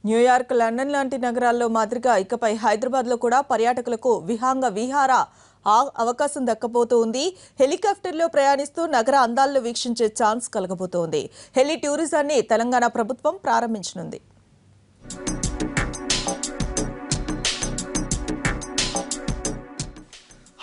New York, London లాంటి నగరాల్లో మాదిరిగా ఇకపై హైదరాబాద్లో కూడా పర్యాటకులకు విహార అవకాశం దక్కబోతోంది. హెలికాప్టర్లో ప్రయాణిస్తూ నగర అందాలను వీక్షించే ఛాన్స్ కలగబోతోంది. హెలి టూరిజాన్ని తెలంగాణ ప్రభుత్వం ప్రారంభించనుంది.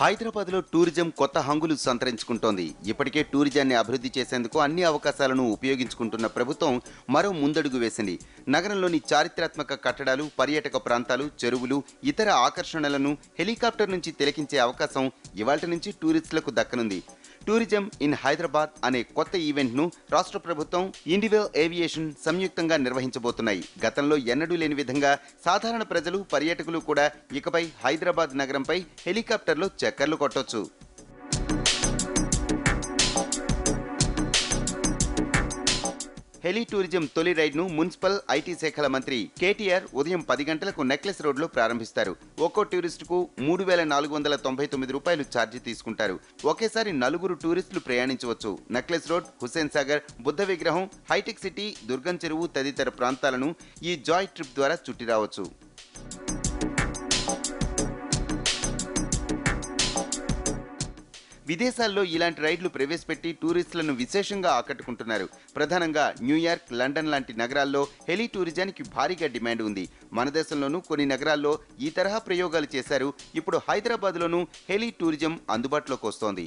హైదరాబాద్లో టూరిజం కొత్త హంగులు సంతరించుకుంటోంది. ఇప్పటికే టూరిజాన్ని అభివృద్ధి చేసేందుకు అన్ని అవకాశాలను ఉపయోగించుకుంటున్న ప్రభుత్వం మరో ముందడుగు వేసింది. నగరంలోని చారిత్రాత్మక కట్టడాలు, పర్యాటక ప్రాంతాలు, చెరువులు, ఇతర ఆకర్షణలను హెలికాప్టర్ నుంచి తిలకించే అవకాశం ఇవాళ్టి నుంచి టూరిస్టులకు దక్కనుంది. టూరిజం ఇన్ హైదరాబాద్ అనే కొత్త ఈవెంట్ను రాష్ట్ర ప్రభుత్వం, ఇండివెల్ ఏవియేషన్ సంయుక్తంగా నిర్వహించబోతున్నాయి. గతంలో ఎన్నడూ లేని విధంగా సాధారణ ప్రజలు, పర్యాటకులు కూడా ఇకపై హైదరాబాద్ నగరంపై హెలికాప్టర్లో చక్కర్లు కొట్టొచ్చు. హెలి టూరిజం తొలి రైడ్ను మున్సిపల్, ఐటీ శాఖల మంత్రి కేటీఆర్ ఉదయం 10 గంటలకు నెక్లెస్ రోడ్లో ప్రారంభిస్తారు. ఒక్కో టూరిస్టుకు 3,499 రూపాయలు ఛార్జీ తీసుకుంటారు. ఒకేసారి 4 టూరిస్టులు ప్రయాణించవచ్చు. నెక్లెస్ రోడ్, హుస్సేన్ సాగర్, బుద్ధ విగ్రహం, హైటెక్ సిటీ, దుర్గం చెరువు తదితర ప్రాంతాలను ఈ జాయ్ ట్రిప్ ద్వారా చుట్టి రావచ్చు. విదేశాల్లో ఇలాంటి రైడ్లు ప్రవేశపెట్టి టూరిస్టులను విశేషంగా ఆకట్టుకుంటున్నారు. ప్రధానంగా న్యూయార్క్, లండన్ లాంటి నగరాల్లో హెలి టూరిజానికి భారీగా డిమాండ్ ఉంది. మన దేశంలోనూ కొన్ని నగరాల్లో ఈ తరహా ప్రయోగాలు చేశారు. ఇప్పుడు హైదరాబాద్లోనూ హెలి టూరిజం అందుబాటులోకి వస్తోంది.